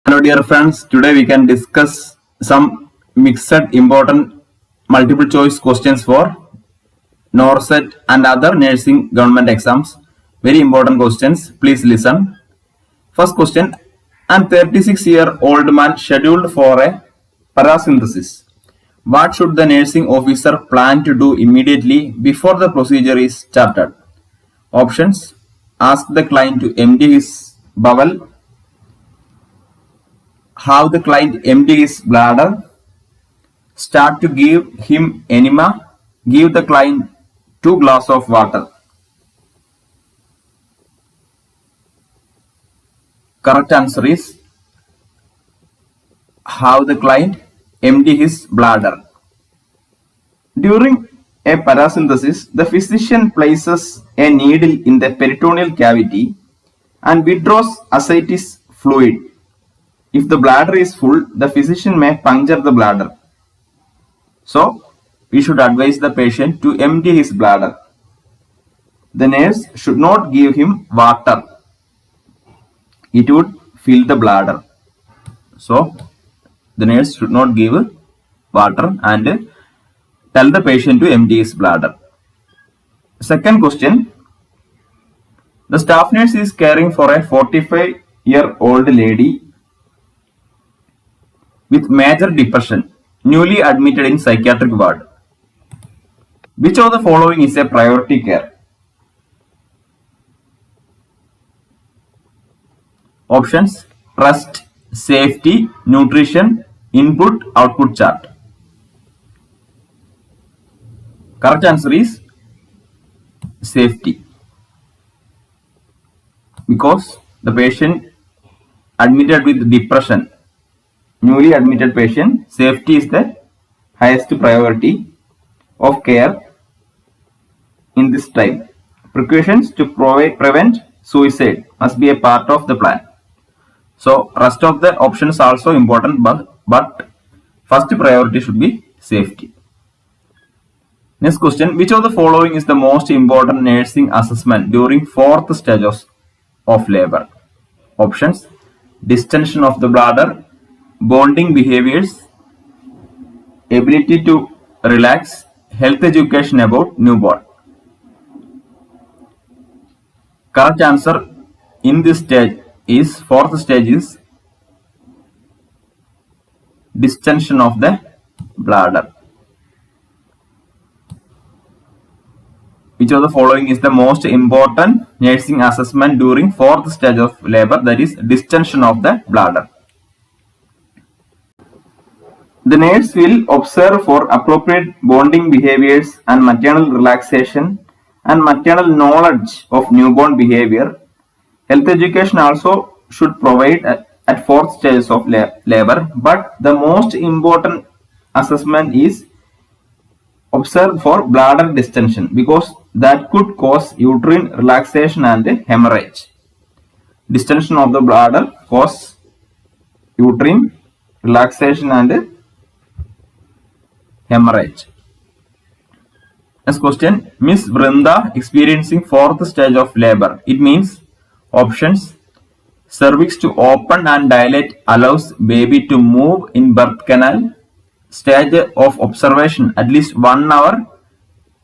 Hello dear friends, today we can discuss some mixed important multiple choice questions for NORCET and other nursing government exams. Very important questions, please listen. First question, an 36-year-old man scheduled for a paracentesis. What should the nursing officer plan to do immediately before the procedure is started? Options, ask the client to empty his bowel, have the client empty his bladder, start to give him enema, give the client 2 glasses of water. Correct answer is have the client empty his bladder. During a paracentesis, the physician places a needle in the peritoneal cavity and withdraws ascites fluid. If the bladder is full, the physician may puncture the bladder. So, we should advise the patient to empty his bladder. The nurse should not give him water. It would fill the bladder. So, the nurse should not give water and tell the patient to empty his bladder. Second question. The staff nurse is caring for a 45-year-old lady with major depression, newly admitted in psychiatric ward. Which of the following is a priority care? Options, trust, safety, nutrition, input, output chart. Correct answer is safety. Because the patient admitted with depression, newly admitted patient, safety is the highest priority of care in this time. Precautions to prevent suicide must be a part of the plan. So, rest of the options are also important, but first priority should be safety. Next question, which of the following is the most important nursing assessment during 4th stage of labor? Options, distension of the bladder, bonding behaviors, ability to relax, health education about newborn. Correct answer in this stage is 4th stage is distension of the bladder. Which of the following is the most important nursing assessment during 4th stage of labor, that is distension of the bladder? The nurse will observe for appropriate bonding behaviors and maternal relaxation and maternal knowledge of newborn behavior. Health education also should provide at 4th stage of labor, but the most important assessment is observe for bladder distension because that could cause uterine relaxation and hemorrhage. Distension of the bladder cause uterine relaxation and hemorrhage. Next question, Miss Vrinda experiencing 4th stage of labor. It means options, cervix to open and dilate allows baby to move in birth canal. Stage of observation at least 1 hour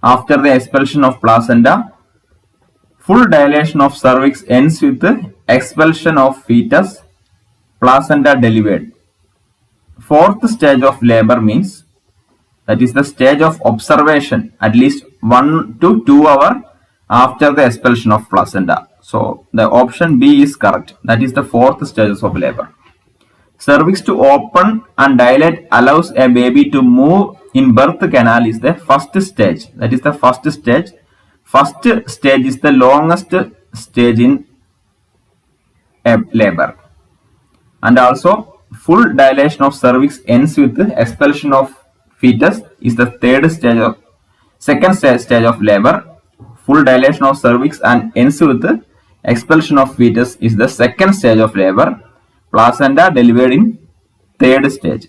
after the expulsion of placenta. Full dilation of cervix ends with the expulsion of fetus. Placenta delivered. 4th stage of labor means that is the stage of observation at least 1 to 2 hours after the expulsion of placenta. So the option B is correct. That is the 4th stage of labor. Cervix to open and dilate allows a baby to move in birth canal is the first stage. That is the first stage. First stage is the longest stage in labor. And also full dilation of cervix ends with the expulsion of fetus is the second stage of labor. Full dilation of cervix and ends with the expulsion of fetus is the second stage of labor. Placenta delivered in 3rd stage.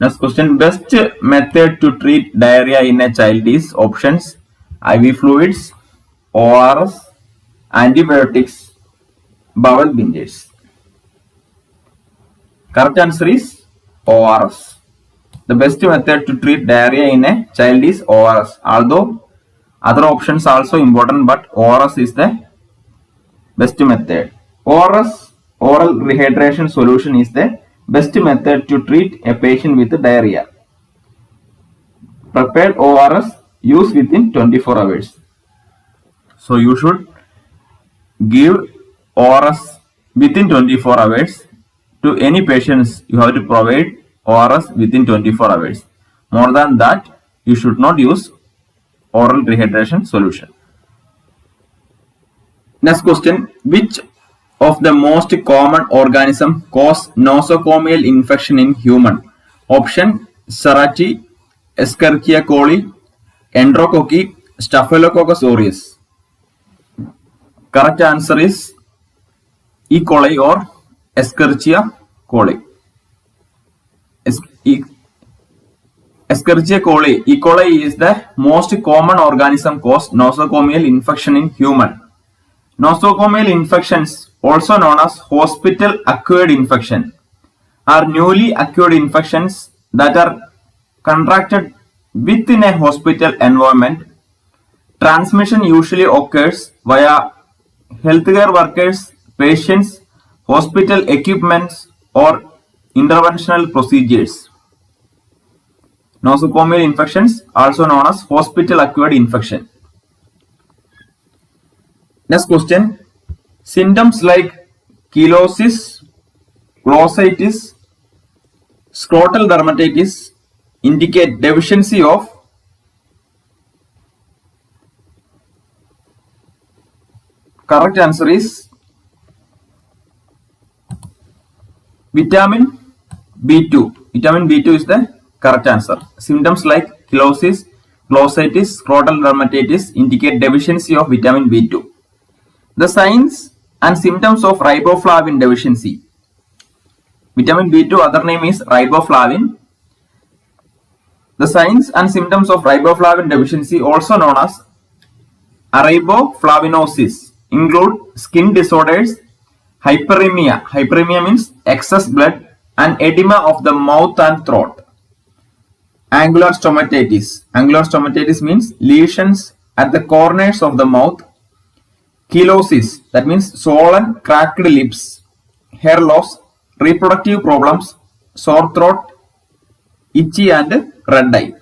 Next question. Best method to treat diarrhea in a child is options: IV fluids, ORS, antibiotics, bowel binders. Correct answer is ORS. The best method to treat diarrhea in a child is ORS. Although other options are also important, but ORS is the best method. ORS, oral rehydration solution, is the best method to treat a patient with diarrhea. Prepared ORS use within 24 hours. So you should give ORS within 24 hours. To any patients, you have to provide ORS within 24 hours. More than that, you should not use oral rehydration solution. Next question. Which of the most common organism cause nosocomial infection in human? Option: Serratia, Escherichia coli, Enterococci, Staphylococcus aureus. Correct answer is E. coli or Escherichia coli. Escherichia coli. E. coli is the most common organism cause nosocomial infection in human. Nosocomial infections, also known as hospital acquired infection, are newly acquired infections that are contracted within a hospital environment. Transmission usually occurs via healthcare workers, patients, hospital equipments, or interventional procedures. Nosocomial infections, also known as hospital acquired infection. Next question. Symptoms like chelosis, glossitis, scrotal dermatitis indicate deficiency of correct answer is vitamin B2. Vitamin B2 is the correct answer. Symptoms like chelosis, glossitis, scrotal dermatitis indicate deficiency of vitamin B2. The signs and symptoms of riboflavin deficiency. Vitamin B2 other name is riboflavin. The signs and symptoms of riboflavin deficiency, also known as araboflavinosis, include skin disorders, hyperemia. Hyperemia means excess blood, and edema of the mouth and throat. Angular stomatitis. Angular stomatitis means lesions at the corners of the mouth. Chelosis, that means swollen, cracked lips, hair loss, reproductive problems, sore throat, itchy and red eye.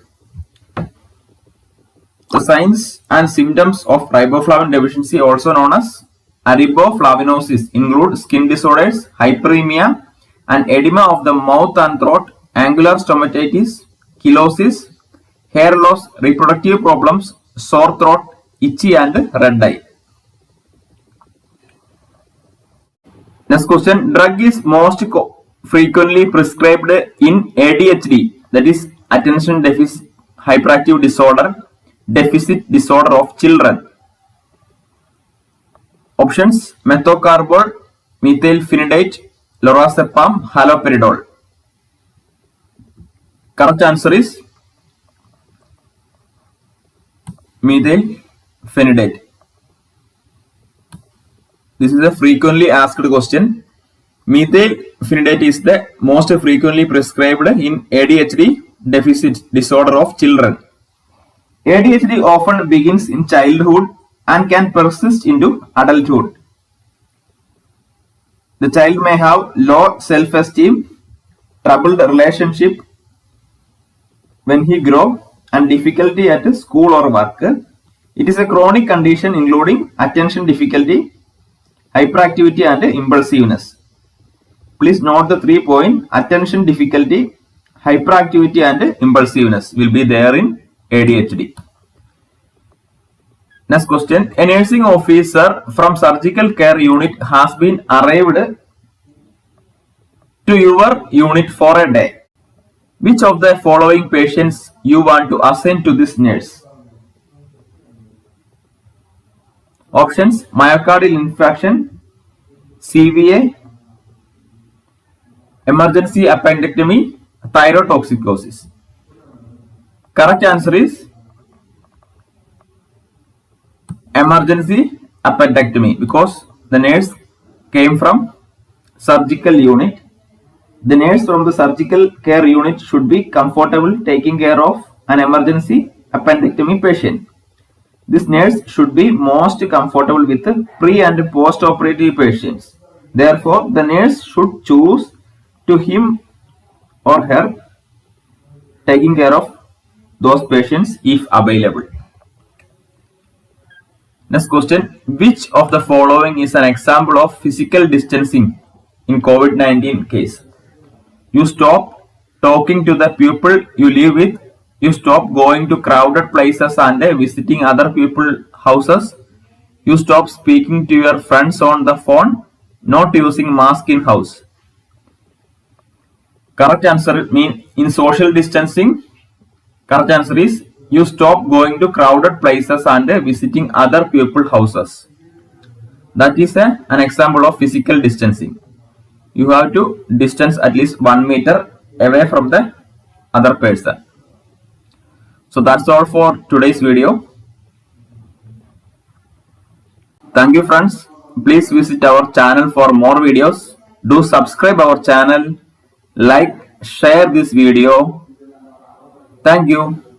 The signs and symptoms of riboflavin deficiency, also known as araboflavinosis, include skin disorders, hyperemia, and edema of the mouth and throat, angular stomatitis, chelosis, hair loss, reproductive problems, sore throat, itchy and red eye. Next question. Drug is most frequently prescribed in ADHD, that is attention deficit hyperactive disorder, deficit disorder of children. Options: methocarbol, methylphenidate, lorazepam, haloperidol. Correct answer is methylphenidate. This is a frequently asked question. Methylphenidate is the most frequently prescribed in ADHD deficit disorder of children. ADHD often begins in childhood and can persist into adulthood. The child may have low self-esteem, troubled relationship when he grows, and difficulty at school or work. It is a chronic condition including attention difficulty, hyperactivity and impulsiveness. Please note the 3 points: attention difficulty, hyperactivity and impulsiveness will be there in ADHD. Next question. A nursing officer from surgical care unit has been arrived to your unit for a day. Which of the following patients you want to assign to this nurse? Options: myocardial infarction, CVA, emergency appendectomy, thyrotoxicosis. Correct answer is emergency appendectomy because the nurse came from surgical unit. The nurse from the surgical care unit should be comfortable taking care of an emergency appendectomy patient. This nurse should be most comfortable with pre and post-operative patients. Therefore, the nurse should choose to him or her taking care of those patients if available. Next question. Which of the following is an example of physical distancing in COVID-19 case? You stop talking to the people you live with. You stop going to crowded places and visiting other people's houses. You stop speaking to your friends on the phone. Not using mask in house. Correct answer mean in social distancing. Correct answer is you stop going to crowded places and visiting other people's houses. That is an example of physical distancing. You have to distance at least 1 meter away from the other person. So that's all for today's video. Thank you friends. Please visit our channel for more videos. Do subscribe our channel. Like, share this video. Thank you.